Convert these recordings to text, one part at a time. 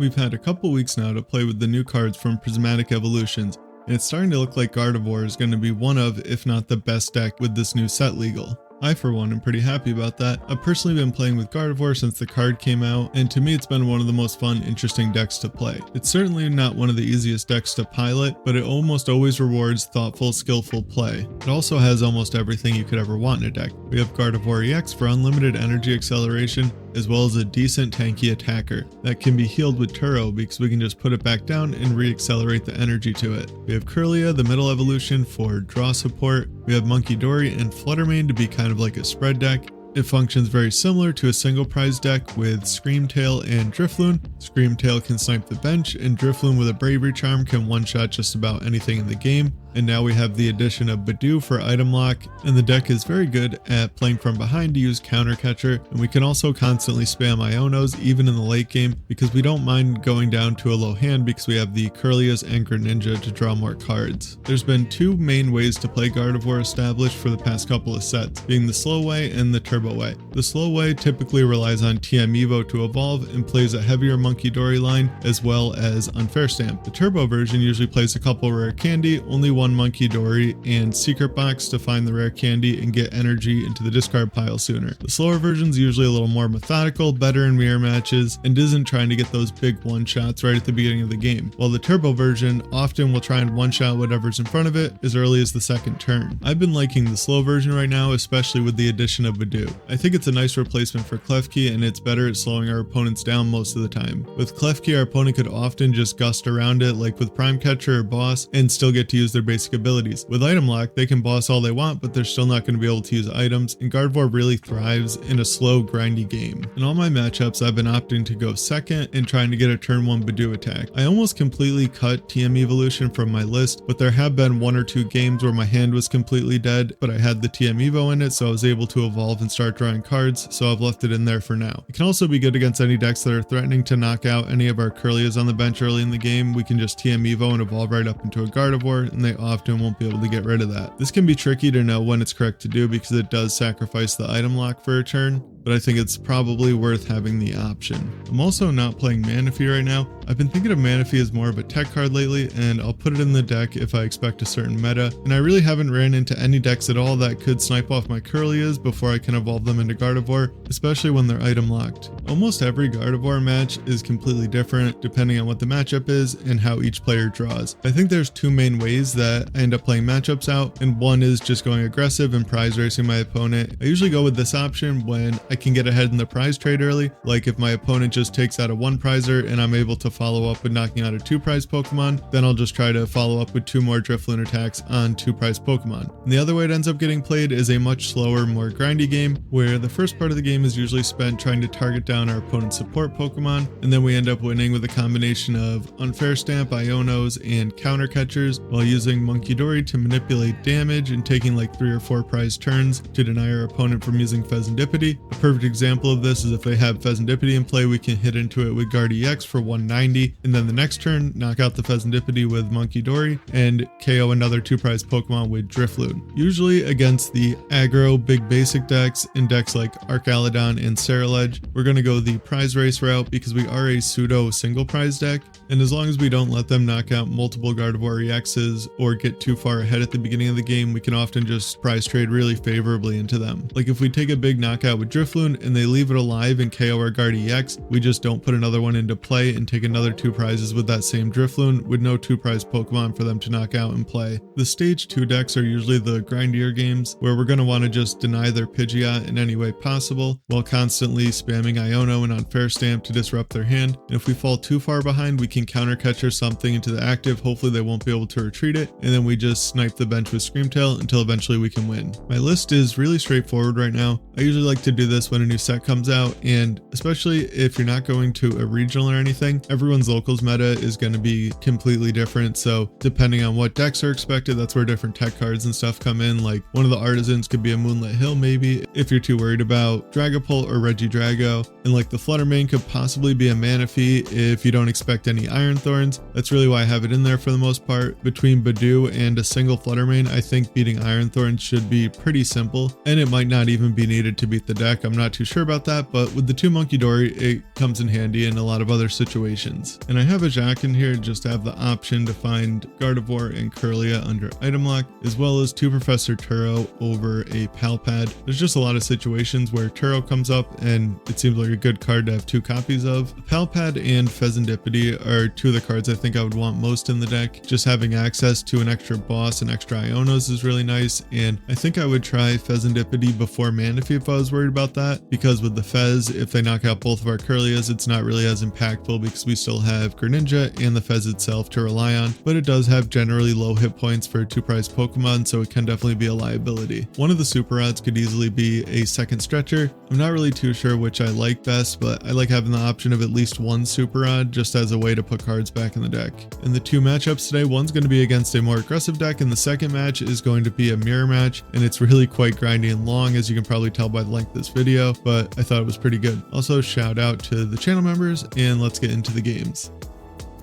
We've had a couple weeks now to play with the new cards from Prismatic Evolutions, and it's starting to look like Gardevoir is going to be one of, if not the best deck with this new set legal. I, for one, am pretty happy about that. I've personally been playing with Gardevoir since the card came out, and to me it's been one of the most fun, interesting decks to play. It's certainly not one of the easiest decks to pilot, but it almost always rewards thoughtful, skillful play. It also has almost everything you could ever want in a deck. We have Gardevoir EX for unlimited energy acceleration, as well as a decent tanky attacker that can be healed with Turo because we can just put it back down and re-accelerate the energy to it. We have Kirlia, the middle evolution, for draw support. We have Munkidori and Flutter Mane to be kind of like a spread deck. It functions very similar to a single prize deck with Screamtail and Drifloon. Screamtail can snipe the bench, and Drifloon with a Bravery Charm can one-shot just about anything in the game. And now we have the addition of Budew for item lock, and the deck is very good at playing from behind to use counter catcher, and we can also constantly spam Ionos even in the late game because we don't mind going down to a low hand because we have the Kirlias and Greninja to draw more cards. There's been two main ways to play Gardevoir established for the past couple of sets, being the slow way and the turbo way. The slow way typically relies on TM Evo to evolve and plays a heavier Munkidori line as well as Unfair Stamp. The turbo version usually plays a couple rare candy, only one Munkidori, and secret box to find the rare candy and get energy into the discard pile sooner. The slower version is usually a little more methodical, better in mirror matches, and isn't trying to get those big one-shots right at the beginning of the game, while the turbo version often will try and one-shot whatever's in front of it as early as the second turn. I've been liking the slow version right now, especially with the addition of Budew. I think it's a nice replacement for Klefki, and it's better at slowing our opponents down most of the time. With Klefki, our opponent could often just gust around it like with Prime Catcher or Boss and still get to use their basic abilities. With item lock, they can boss all they want, but they're still not going to be able to use items, and Gardevoir really thrives in a slow, grindy game. In all my matchups, I've been opting to go second and trying to get a turn 1 Budew attack. I almost completely cut TM Evolution from my list, but there have been one or two games where my hand was completely dead, but I had the TM Evo in it, so I was able to evolve and start drawing cards, so I've left it in there for now. It can also be good against any decks that are threatening to knock out any of our Kirlias on the bench early in the game. We can just TM Evo and evolve right up into a Gardevoir, and they often won't be able to get rid of that. This can be tricky to know when it's correct to do because it does sacrifice the item lock for a turn, but I think it's probably worth having the option. I'm also not playing Manaphy right now. I've been thinking of Manaphy as more of a tech card lately, and I'll put it in the deck if I expect a certain meta, and I really haven't ran into any decks at all that could snipe off my Kirlias before I can evolve them into Gardevoir, especially when they're item locked. Almost every Gardevoir match is completely different depending on what the matchup is and how each player draws. I think there's two main ways that I end up playing matchups out, and one is just going aggressive and prize racing my opponent. I usually go with this option when I can get ahead in the prize trade early, like if my opponent just takes out a 1 prizer and I'm able to follow up with knocking out a 2 prize Pokemon, then I'll just try to follow up with 2 more Drifloon attacks on 2 prize Pokemon. And the other way it ends up getting played is a much slower, more grindy game, where the first part of the game is usually spent trying to target down our opponent's support Pokemon, and then we end up winning with a combination of Unfair Stamp, Ionos, and counter catchers, while using Munkidori to manipulate damage and taking like 3 or 4 prize turns to deny our opponent from using Pheasantipity. A perfect example of this is if they have Pheasantipity in play, we can hit into it with Garde EX for 190, and then the next turn knock out the Pheasantipity with Munkidori and KO another 2 prize Pokemon with Drifloon. Usually against the aggro big basic decks and decks like Arcaladon and Ceruledge, we're going to go the prize race route because we are a pseudo single prize deck, and as long as we don't let them knock out multiple Gardevoir EXs or get too far ahead at the beginning of the game, we can often just prize trade really favorably into them. Like if we take a big knockout with Drifloon and they leave it alive and KO our Garde EX, we just don't put another one into play and take another 2 prizes with that same Drifloon with no 2 prize Pokemon for them to knock out and play. The stage 2 decks are usually the grindier games where we're going to want to just deny their Pidgeot in any way possible while constantly spamming Iono and Unfair Stamp to disrupt their hand, and if we fall too far behind we can counter catcher something into the active, hopefully they won't be able to retreat it, and then we just snipe the bench with Screamtail until eventually we can win. My list is really straightforward right now. I usually like to do this when a new set comes out, and especially if you're not going to a regional or anything, everyone's locals meta is going to be completely different, so depending on what decks are expected, that's where different tech cards and stuff come in. Like one of the Artazons could be a Moonlit Hill maybe if you're too worried about Dragapult or Regidrago, and like the Flutter Mane could possibly be a Manaphy if you don't expect any Iron Thorns. That's really why I have it in there for the most part. Between Budew and a single Flutter Mane, I think beating Iron Thorns should be pretty simple, and it might not even be needed to beat the deck. I'm not too sure about that, but with the 2 Munkidori, it comes in handy in a lot of other situations. And I have a Jacq in here just to have the option to find Gardevoir and Kirlia under item lock, as well as 2 Professor Turo over a PAL pad. There's just a lot of situations where Turo comes up and it seems like a good card to have 2 copies of. PAL pad and Fezandipity are 2 of the cards I think I would want most in the deck. Just having access to an extra boss and extra Ionos is really nice, and I think I would try Fezandipity before Manaphy if I was worried about that, because with the Fez, if they knock out both of our Kirlias, it's not really as impactful because we still have Greninja and the Fez itself to rely on, but it does have generally low hit points for 2-prize Pokemon, so it can definitely be a liability. One of the super rods could easily be a second stretcher. I'm not really too sure which I like best, but I like having the option of at least 1 super rod just as a way to put cards back in the deck. In the 2 matchups today, one's going to be against a more aggressive deck, and the second match is going to be a mirror match, and it's really quite grindy and long, as you can probably tell by the length of this video, but I thought it was pretty good. Also, shout out to the channel members, and let's get into the games.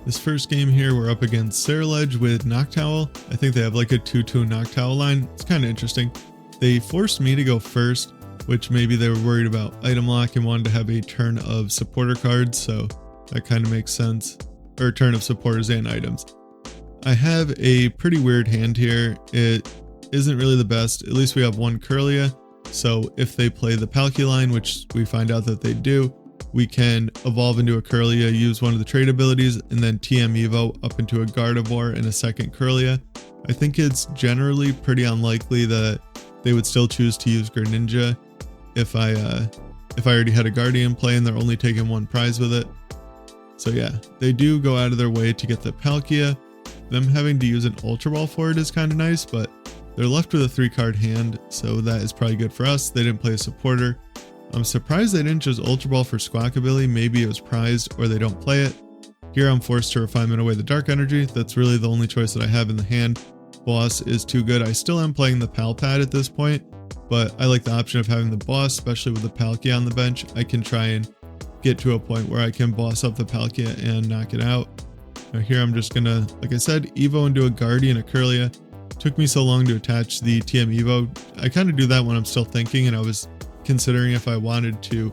This first game here, we're up against Ceruledge with Noctowl. I think they have like a 2-2 Noctowl line. It's kind of interesting. They forced me to go first, which maybe they were worried about item lock and wanted to have a turn of supporter cards, so that kind of makes sense. Or a turn of supporters and items. I have a pretty weird hand here. It isn't really the best. At least we have 1 Kirlia, so if they play the Palkia line, which we find out that they do, we can evolve into a Kirlia, use one of the trait abilities, and then TM Evo up into a Gardevoir and a second Kirlia. I think it's generally pretty unlikely that they would still choose to use Greninja if I already had a Guardian play and they're only taking 1 prize with it. So yeah, they do go out of their way to get the Palkia. Them having to use an Ultra Ball for it is kind of nice, but they're left with a 3-card hand, so that is probably good for us. They didn't play a supporter. I'm surprised they didn't choose Ultra Ball for Squawkabilly. Maybe it was prized or they don't play it. Here I'm forced to Refinement away the Dark Energy. That's really the only choice that I have in the hand. Boss is too good. I still am playing the PAL pad at this point, but I like the option of having the boss, especially with the Palkia on the bench. I can try and get to a point where I can boss up the Palkia and knock it out. Now here I'm just gonna, like I said, Evo into a Guardian, a Kirlia. Took me so long to attach the TM Evo. I kind of do that when I'm still thinking, and I was considering if I wanted to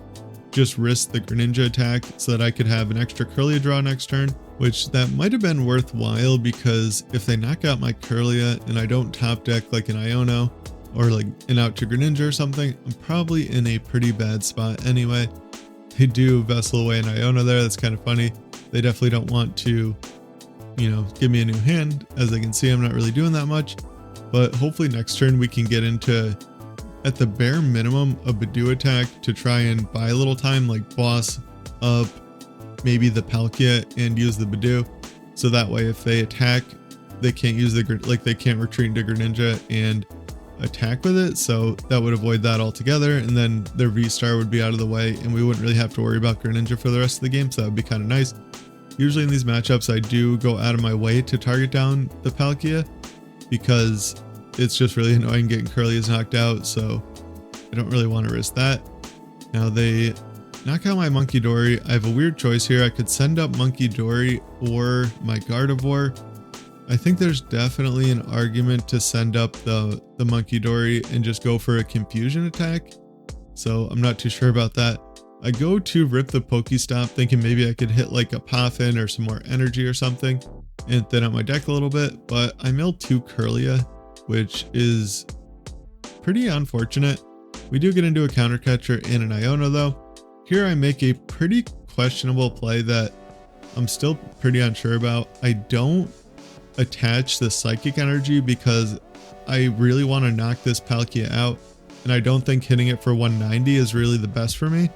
just risk the Greninja attack so that I could have an extra Kirlia draw next turn, which that might have been worthwhile, because if they knock out my Kirlia and I don't top deck like an Iono or like an out to Greninja or something, I'm probably in a pretty bad spot anyway. They do Vessel away an Iono there. That's kind of funny. They definitely don't want to, you know, give me a new hand. As I can see, I'm not really doing that much, but hopefully next turn we can get into, at the bare minimum, a Budew attack to try and buy a little time, like boss up maybe the Palkia and use the Budew. So that way if they attack, they can't use the, like they can't retreat into Greninja and attack with it, so that would avoid that altogether, and then their V-Star would be out of the way and we wouldn't really have to worry about Greninja for the rest of the game, so that would be kind of nice. Usually in these matchups I do go out of my way to target down the Palkia because it's just really annoying getting Kirlias knocked out, so I don't really want to risk that. Now they knock out my Munkidori. I have a weird choice here. I could send up Munkidori or my Gardevoir. I think there's definitely an argument to send up the Munkidori and just go for a confusion attack. So I'm not too sure about that. I go to rip the Pokestop thinking maybe I could hit like a Poffin or some more energy or something and thin out my deck a little bit, but I milled 2 Kirlia, which is pretty unfortunate. We do get into a counter catcher and an Iono though. Here I make a pretty questionable play that I'm still pretty unsure about. I don't attach the psychic energy because I really want to knock this Palkia out, and I don't think hitting it for 190 is really the best for me.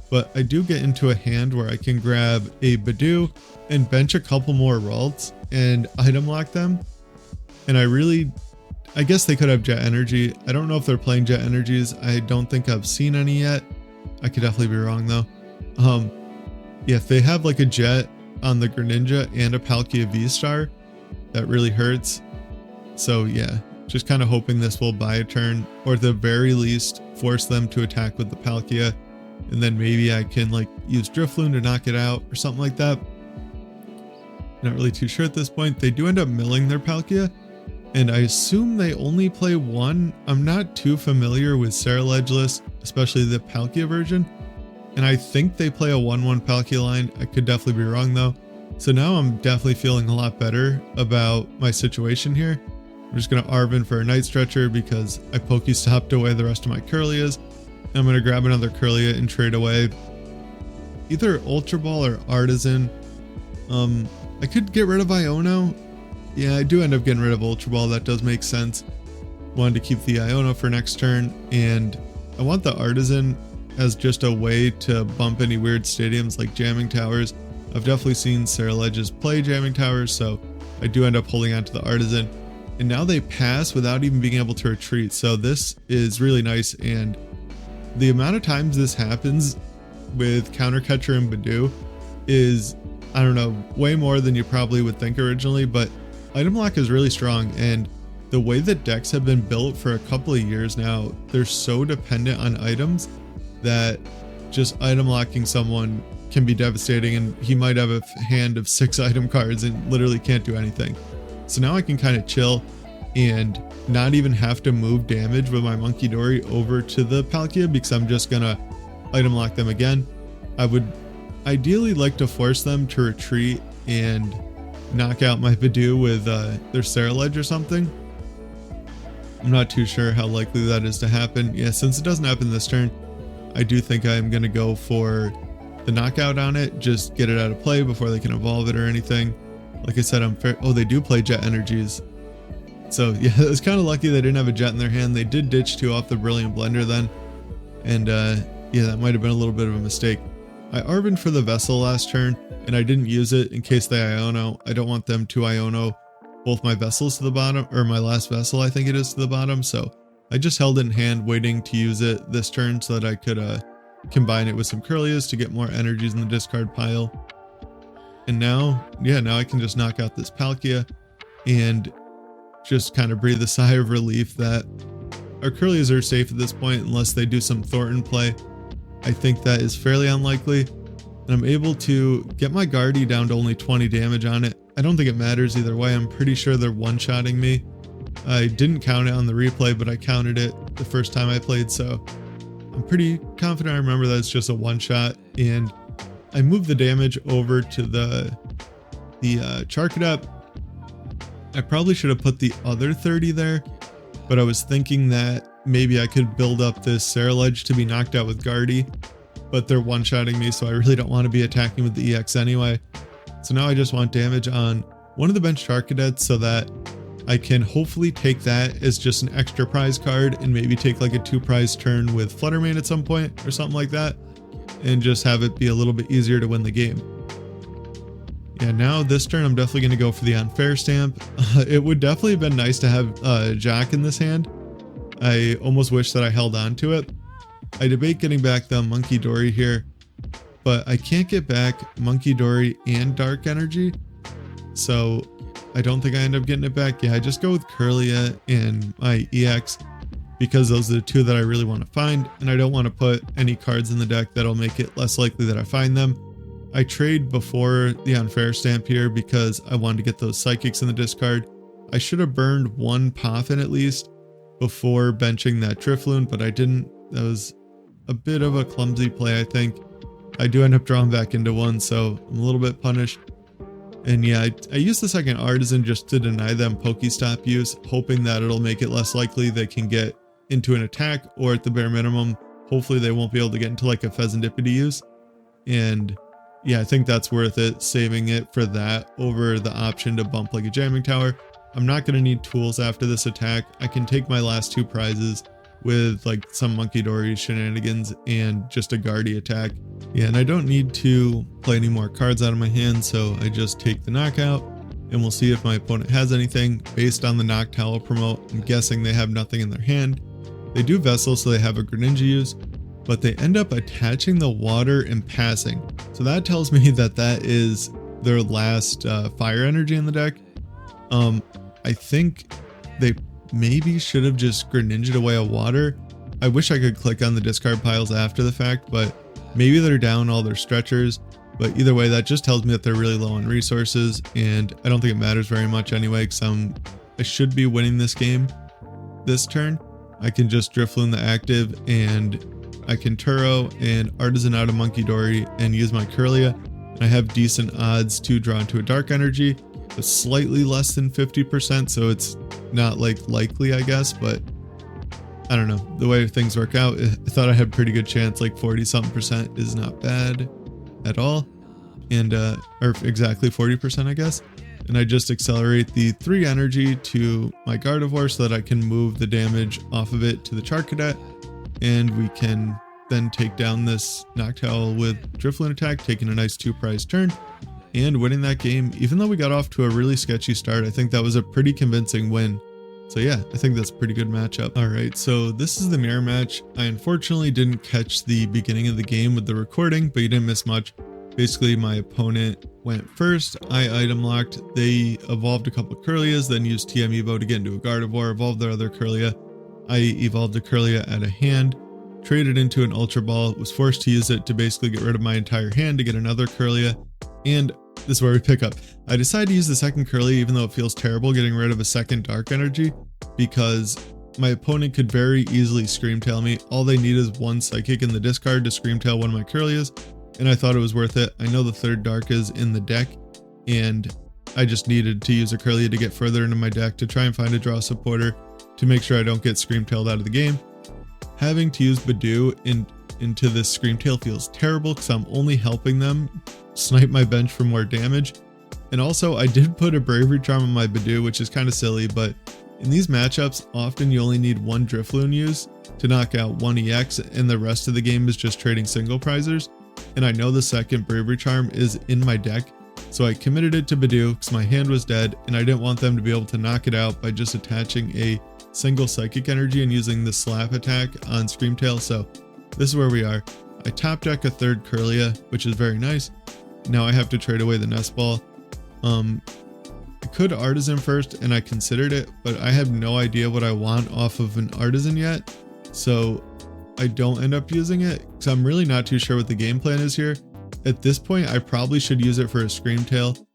But I do get into a hand where I can grab a Budew and bench a couple more Ralts and item lock them. And I guess they could have Jet Energy. I don't know if they're playing Jet Energies. I don't think I've seen any yet. I could definitely be wrong though. Yeah, if they have like a Jet on the Greninja and a Palkia V-Star, that really hurts. So yeah, just kind of hoping this will buy a turn, or at the very least force them to attack with the Palkia, and then maybe I can like use Drifloon to knock it out or something like that. Not really too sure at this point. They do end up milling their Palkia, and I assume they only play 1. I'm not too familiar with Ceruledge list. especially the Palkia version. And I think they play a 1-1 Palkia line. I could definitely be wrong though. So now I'm definitely feeling a lot better about my situation here. I'm just going to Arven for a Night Stretcher because I Pokestopped away the rest of my Kirlias. I'm going to grab another Kirlia and trade away either Ultra Ball or Artazon. I could get rid of Iono. Yeah, I do end up getting rid of Ultra Ball. That does make sense. Wanted to keep the Iono for next turn, and I want the Artazon as just a way to bump any weird stadiums like Jamming Towers. I've definitely seen Ceruledges play Jamming Towers, so I do end up holding on to the Artazon. And now they pass without even being able to retreat, so this is really nice. And the amount of times this happens with Counter Catcher and Budew is, I don't know, way more than you probably would think originally, but item lock is really strong, and the way that decks have been built for a couple of years now, they're so dependent on items that just item locking someone can be devastating, and he might have a hand of 6 item cards and literally can't do anything. So now I can kind of chill and not even have to move damage with my Munkidori over to the Palkia because I'm just gonna item lock them again. I would ideally like to force them to retreat and knock out my Budew with their Ceruledge or something. I'm not too sure how likely that is to happen. Yeah, since it doesn't happen this turn, I do think I'm going to go for the knockout on it, just get it out of play before they can evolve it or anything. Like I said, oh, they do play Jet Energies. So yeah, it was kind of lucky they didn't have a Jet in their hand. They did ditch 2 off the Brilliant Blender then. And yeah, that might have been a little bit of a mistake. I Arven for the Vessel last turn, and I didn't use it in case they Iono. I don't want them to Iono both my Vessels to the bottom, or my last Vessel I think it is, to the bottom. So I just held it in hand waiting to use it this turn so that I could combine it with some Kirlias to get more energies in the discard pile. And now, yeah, now I can just knock out this Palkia and just kind of breathe a sigh of relief that our Kirlias are safe at this point unless they do some Thornton play. I think that is fairly unlikely. And I'm able to get my Garde down to only 20 damage on it. I don't think it matters either way. I'm pretty sure they're one-shotting me. I didn't count it on the replay, but I counted it the first time I played, so I'm pretty confident I remember that it's just a one-shot. And I moved the damage over to the Charcadet. I probably should have put the other 30 there, but I was thinking that maybe I could build up this Ceruledge to be knocked out with Garde, but they're one-shotting me, so I really don't want to be attacking with the EX anyway. So now I just want damage on one of the bench Charcadets so that I can hopefully take that as just an extra prize card and maybe take like a 2-prize turn with Flutter Mane at some point or something like that, and just have it be a little bit easier to win the game. Yeah, now this turn I'm definitely going to go for the Unfair Stamp. It would definitely have been nice to have Jacq in this hand. I almost wish that I held on to it. I debate getting back the Munkidori here, but I can't get back Munkidori and Dark Energy, so I don't think I end up getting it back. Yeah, I just go with Kirlia and my EX because those are the 2 that I really want to find, and I don't want to put any cards in the deck that'll make it less likely that I find them. I trade before the Unfair Stamp here because I wanted to get those Psychics in the discard. I should have burned 1 Poffin at least before benching that Drifloon, but I didn't. That was a bit of a clumsy play, I think. I do end up drawing back into 1, so I'm a little bit punished. And yeah, I used the second Artazon just to deny them Pokestop use, hoping that it'll make it less likely they can get into an attack, or at the bare minimum, hopefully they won't be able to get into like a Pheasantipity use. And yeah, I think that's worth it, saving it for that over the option to bump like a Jamming Tower. I'm not going to need tools after this attack. I can take my last 2 prizes with like some Munkidori shenanigans and just a Garde attack. Yeah, and I don't need to play any more cards out of my hand, so I just take the knockout and we'll see if my opponent has anything. Based on the Knock Towel promote, I'm guessing they have nothing in their hand. They do Vessel, so they have a Greninja use, but they end up attaching the water and passing. So that tells me that that is their last fire energy in the deck. I think they maybe should have just Greninja'd away a water. I wish I could click on the discard piles after the fact, but maybe they're down all their stretchers. But either way, that just tells me that they're really low on resources, and I don't think it matters very much anyway, because I should be winning this game this turn. I can just Drifloon the active and I can Turo and Artazon out of Munkidori and use my Kirlia. And I have decent odds to draw into a Dark Energy, but slightly less than 50%, so it's not like likely, I guess, but I don't know. The way things work out, I thought I had a pretty good chance, like 40-something% is not bad at all. And, or exactly 40%, I guess. And I just accelerate the 3 energy to my Gardevoir so that I can move the damage off of it to the Charcadet. And we can then take down this Noctowl with Drifloon attack, taking a nice 2-prize turn and winning that game. Even though we got off to a really sketchy start, I think that was a pretty convincing win. So yeah, I think that's a pretty good matchup. All right, so this is the mirror match. I unfortunately didn't catch the beginning of the game with the recording, but you didn't miss much. Basically, my opponent went first. I item locked. They evolved a couple of Kirlias, then used TM Evo to get into a Gardevoir, evolved their other Kirlia. I evolved a Kirlia at a hand, traded into an Ultra Ball, was forced to use it to basically get rid of my entire hand to get another Kirlia. And this is where we pick up. I decided to use the second Kirlia even though it feels terrible getting rid of a second Dark Energy, because my opponent could very easily Screamtail me. All they need is one Psychic in the discard to Screamtail one of my Kirlias, and I thought it was worth it. I know the third Dark is in the deck, and I just needed to use a Kirlia to get further into my deck to try and find a draw supporter to make sure I don't get Screamtailed out of the game. Having to use Budew into this Screamtail feels terrible because I'm only helping them snipe my bench for more damage. And also, I did put a Bravery Charm on my Budew, which is kind of silly, but in these matchups, often you only need one Drifloon use to knock out one EX, and the rest of the game is just trading single prizers. And I know the second Bravery Charm is in my deck, so I committed it to Budew because my hand was dead, and I didn't want them to be able to knock it out by just attaching a single Psychic Energy and using the slap attack on Screamtail. So this is where we are. I top deck a third Kirlia, which is very nice. Now I have to trade away the Nest Ball. I could Artazon first, and I considered it, but I have no idea what I want off of an Artazon yet, so I don't end up using it because I'm really not too sure what the game plan is here. At this point, I probably should use it for a Screamtail,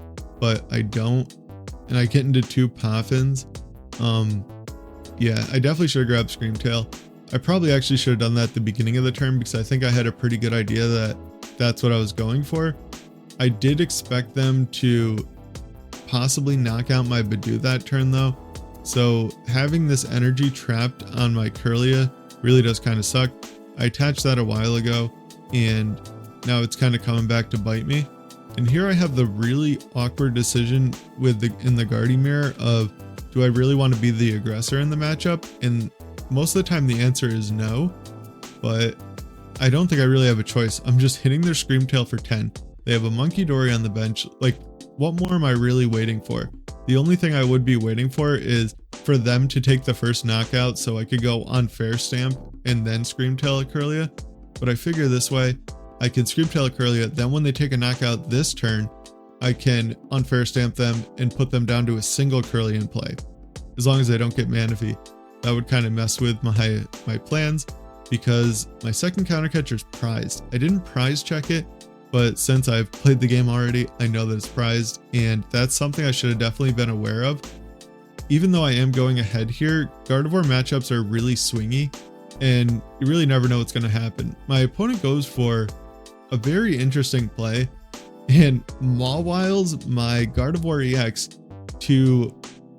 but I don't, and I get into 2 Poffins. Yeah, I definitely should have grabbed Screamtail. I probably actually should have done that at the beginning of the turn because I think I had a pretty good idea that that's what I was going for. I did expect them to possibly knock out my Budew that turn though, so having this energy trapped on my Kirlia really does kind of suck. I attached that a while ago, and now it's kind of coming back to bite me. And here I have the really awkward decision with in the Garde mirror of, do I really want to be the aggressor in the matchup? And most of the time the answer is no, but I don't think I really have a choice. I'm just hitting their Screamtail for 10. They have a Munkidori on the bench. Like, what more am I really waiting for? The only thing I would be waiting for is for them to take the first knockout so I could go Unfair Stamp and then Screamtail a Kirlia. But I figure this way, I can Screamtail a Kirlia, then when they take a knockout this turn, I can Unfair Stamp them and put them down to a single Kirlia in play. As long as I don't get Manaphy. That would kind of mess with my plans, because my second counter catcher is prized. I didn't prize check it, but since I've played the game already, I know that it's prized, and that's something I should have definitely been aware of. Even though I am going ahead here, Gardevoir matchups are really swingy, and you really never know what's going to happen. My opponent goes for a very interesting play, and Mawwiles my Gardevoir EX to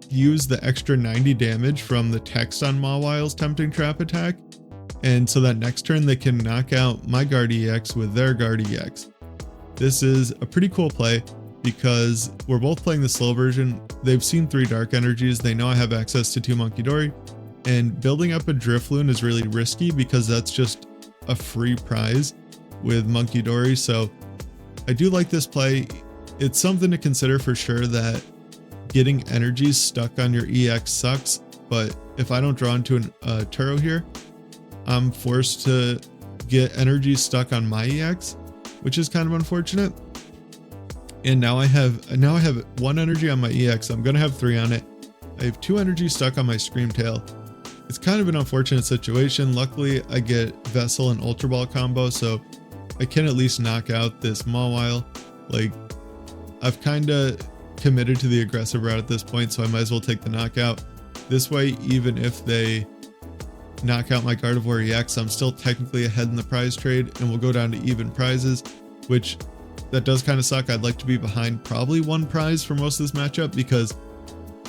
use the extra 90 damage from the text on Mawwiles Tempting Trap attack, and so that next turn they can knock out my Garde EX with their Garde EX. This is a pretty cool play because we're both playing the slow version. They've seen 3 Dark Energies, they know I have access to 2 Munkidori, and building up a Drifloon is really risky because that's just a free prize with Munkidori. So I do like this play. It's something to consider for sure, that getting energies stuck on your EX sucks, but if I don't draw into a Turo here, I'm forced to get energies stuck on my EX, which is kind of unfortunate. And now I have 1 energy on my EX. I'm gonna have 3 on it. I have 2 energies stuck on my Screamtail. It's kind of an unfortunate situation. Luckily, I get Vessel and Ultra Ball combo, so I can at least knock out this Mawile. Like, I've kind of committed to the aggressive route at this point, so I might as well take the knockout. This way, even if they knock out my Gardevoir EX, I'm still technically ahead in the prize trade, and we'll go down to even prizes, which that does kind of suck. I'd like to be behind probably one prize for most of this matchup, because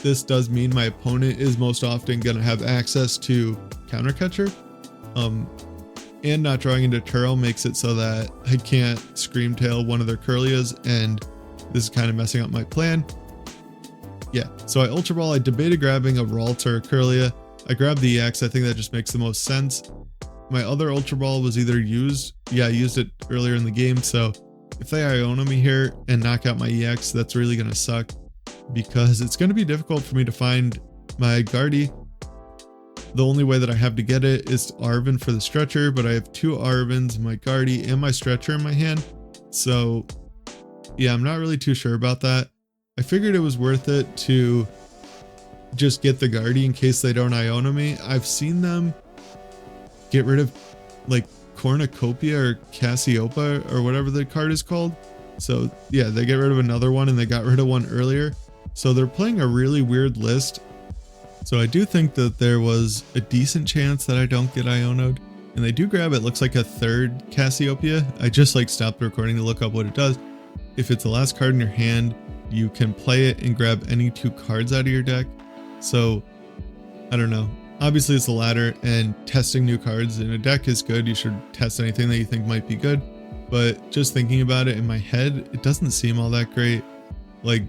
this does mean my opponent is most often going to have access to Counter Catcher. And not drawing into Turo makes it so that I can't Scream Tail one of their Kirlias, and this is kind of messing up my plan. Yeah, so I Ultra Ball. I debated grabbing a Ralts or a Kirlia. I grabbed the EX. I think that just makes the most sense. My other Ultra Ball was either used. Yeah, I used it earlier in the game, so if they Iono me here and knock out my EX, that's really going to suck, because it's going to be difficult for me to find my Garde. The only way that I have to get it is Arven for the Stretcher, but I have two Arvens, my Garde, and my Stretcher in my hand. So yeah, I'm not really too sure about that. I figured it was worth it to just get the Garde in case they don't Iono me. I've seen them get rid of like Cornucopia or Cassiopeia or whatever the card is called. So yeah, they get rid of another one, and they got rid of one earlier. So they're playing a really weird list. So I do think that there was a decent chance that I don't get Iono'd, and they do grab, it looks like a third Cassiopeia. I just like stopped recording to look up what it does. If it's the last card in your hand, you can play it and grab any two cards out of your deck. So I don't know. Obviously it's the latter, and testing new cards in a deck is good. You should test anything that you think might be good, but just thinking about it in my head, it doesn't seem all that great. Like,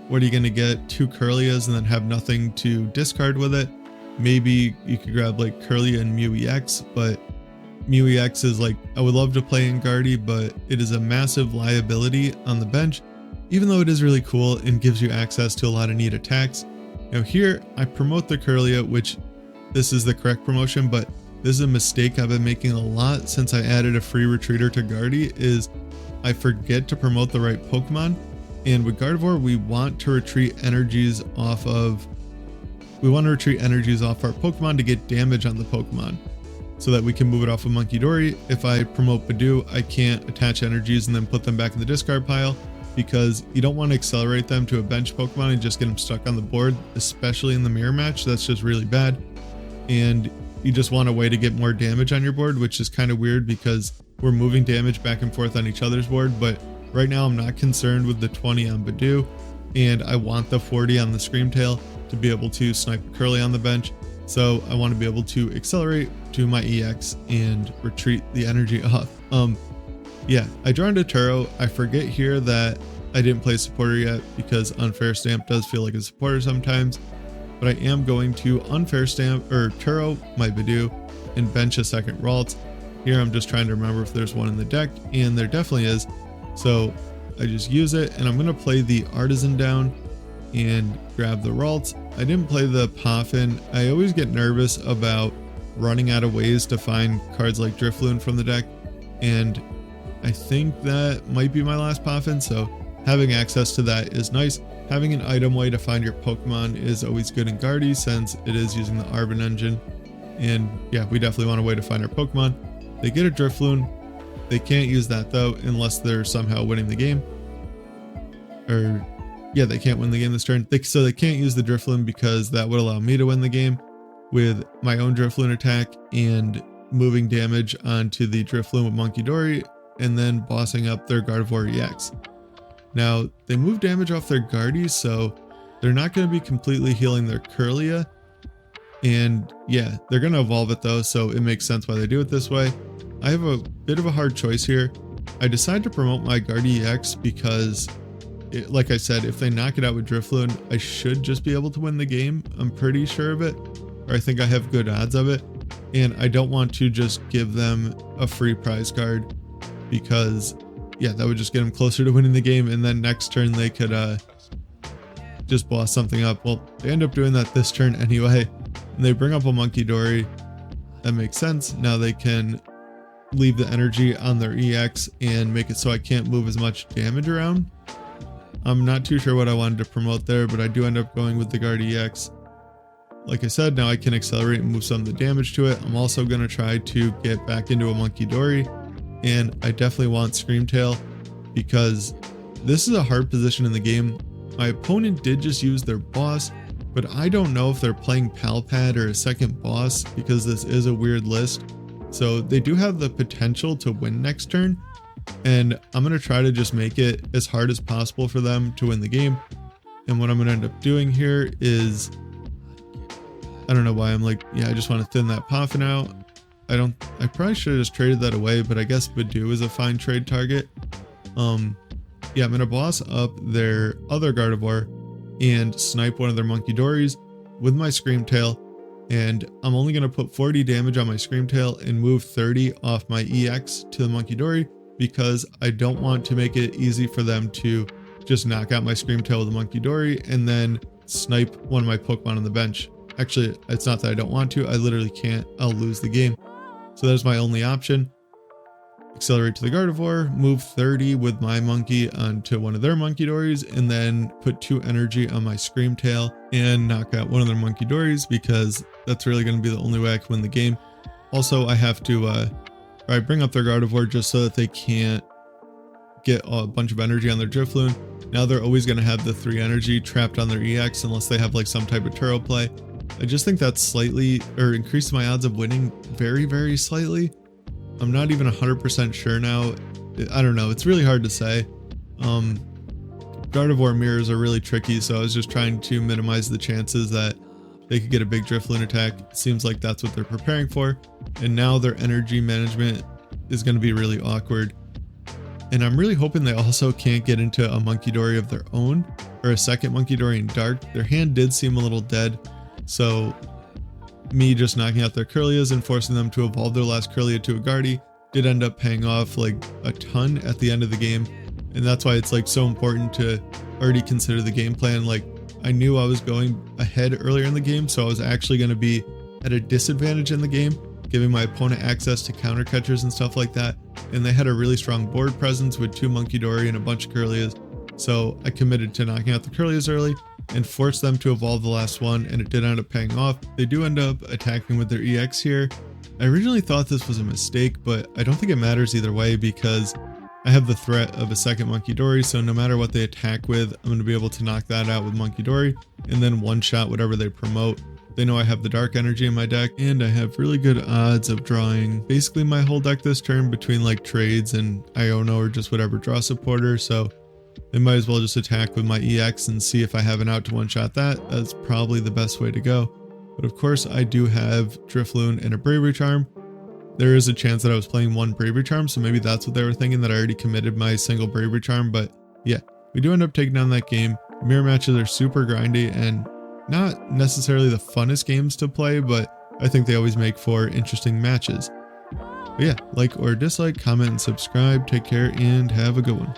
what are you going to get? Two Kirlias and then have nothing to discard with it? Maybe you could grab like Kirlia and Mew EX, but Mew EX is like, I would love to play in Garde, but it is a massive liability on the bench, even though it is really cool and gives you access to a lot of neat attacks. Now here, I promote the Kirlia, which this is the correct promotion, but this is a mistake I've been making a lot since I added a free retreater to Garde, is I forget to promote the right Pokemon. And with Gardevoir, we want to retreat energies off our Pokemon to get damage on the Pokemon, so that we can move it off of Munkidori. If I promote Budew, I can't attach energies and then put them back in the discard pile, because you don't want to accelerate them to a bench Pokemon and just get them stuck on the board, especially in the mirror match. That's just really bad. And you just want a way to get more damage on your board, which is kind of weird because we're moving damage back and forth on each other's board. But right now I'm not concerned with the 20 on Budew, and I want the 40 on the Scream Tail to be able to snipe a Kirlia on the bench. So I want to be able to accelerate to my EX and retreat the energy off. Yeah, I draw into Turo. I forget here that I didn't play supporter yet, because Unfair Stamp does feel like a supporter sometimes, but I am going to Unfair Stamp or Turo my Budew and bench a second Ralts. Here I'm just trying to remember if there's one in the deck, and there definitely is. So I just use it, and I'm going to play the Artazon down and grab the Ralts. I didn't play the Poffin. I always get nervous about running out of ways to find cards like Drifloon from the deck, and I think that might be my last Poffin, so having access to that is nice. Having an item way to find your Pokemon is always good in Garde, since it is using the Arven engine. And yeah, we definitely want a way to find our Pokemon. They get a Drifloon. They can't use that though, unless they're somehow winning the game. Or yeah, they can't win the game this turn. So they can't use the Drifloon, because that would allow me to win the game with my own Drifloon attack and moving damage onto the Drifloon with Munkidori, and then bossing up their Gardevoir EX. Now, they move damage off their Garde, so they're not going to be completely healing their Kirlia. And yeah, they're going to evolve it though, so it makes sense why they do it this way. I have a bit of a hard choice here. I decided to promote my Garde EX because, like I said, if they knock it out with Drifloon, I should just be able to win the game. I'm pretty sure of it, or I think I have good odds of it. And I don't want to just give them a free prize card, because yeah, that would just get them closer to winning the game, and then next turn they could just boss something up. Well, they end up doing that this turn anyway, and they bring up a Munkidori. That makes sense. Now they can leave the energy on their EX and make it so I can't move as much damage around. I'm not too sure what I wanted to promote there, but I do end up going with the Garde EX. Like I said, now I can accelerate and move some of the damage to it. I'm also going to try to get back into a Munkidori, and I definitely want Scream Tail, because this is a hard position in the game. My opponent did just use their boss, but I don't know if they're playing PAL pad or a second boss because this is a weird list. So they do have the potential to win next turn, and I'm going to try to just make it as hard as possible for them to win the game. And what I'm going to end up doing here is, I don't know why I'm like, yeah, I just want to thin that Poffin out. I probably should have just traded that away, but I guess Budew is a fine trade target. Yeah, I'm going to boss up their other Gardevoir and snipe one of their Munkidoris with my Scream Tail. And I'm only going to put 40 damage on my Scream Tail and move 30 off my EX to the Munkidori, because I don't want to make it easy for them to just knock out my Scream Tail with a Munkidori and then snipe one of my Pokemon on the bench. Actually, it's not that I don't want to, I literally can't, I'll lose the game. So that's my only option. Accelerate to the Gardevoir, move 30 with my Monkey onto one of their Munkidoris, and then put 2 energy on my Scream Tail and knock out one of their Munkidoris, because that's really going to be the only way I can win the game. Also, I have to bring up their Gardevoir just so that they can't get a bunch of energy on their Drifloon. Now they're always going to have the 3 energy trapped on their EX unless they have like some type of Turo play. I just think that's slightly, or increased my odds of winning very, very slightly. I'm not even 100% sure now. I don't know. It's really hard to say. Gardevoir mirrors are really tricky, so I was just trying to minimize the chances that they could get a big Drifloon attack. It seems like that's what they're preparing for. And now their energy management is going to be really awkward. And I'm really hoping they also can't get into a Munkidori of their own, or a second Munkidori in Dark. Their hand did seem a little dead, so me just knocking out their Kirlias and forcing them to evolve their last Kirlia to a Garde did end up paying off like a ton at the end of the game. And that's why it's like so important to already consider the game plan. Like, I knew I was going ahead earlier in the game, so I was actually going to be at a disadvantage in the game, giving my opponent access to counter catchers and stuff like that. And they had a really strong board presence with 2 Munkidori and a bunch of Kirlias. So I committed to knocking out the Kirlias early and forced them to evolve the last one, and it did end up paying off. They do end up attacking with their EX here. I originally thought this was a mistake, but I don't think it matters either way because I have the threat of a second Munkidori, so no matter what they attack with, I'm going to be able to knock that out with Munkidori and then one-shot whatever they promote. They know I have the Dark Energy in my deck, and I have really good odds of drawing basically my whole deck this turn between like trades and Iono or just whatever draw supporter, so they might as well just attack with my EX and see if I have an out to one-shot that. That's probably the best way to go. But of course, I do have Drifloon and a Bravery Charm. There is a chance that I was playing 1 Bravery Charm, so maybe that's what they were thinking, that I already committed my single Bravery Charm. But yeah, we do end up taking down that game. Mirror matches are super grindy and not necessarily the funnest games to play, but I think they always make for interesting matches. But yeah, like or dislike, comment, and subscribe. Take care and have a good one.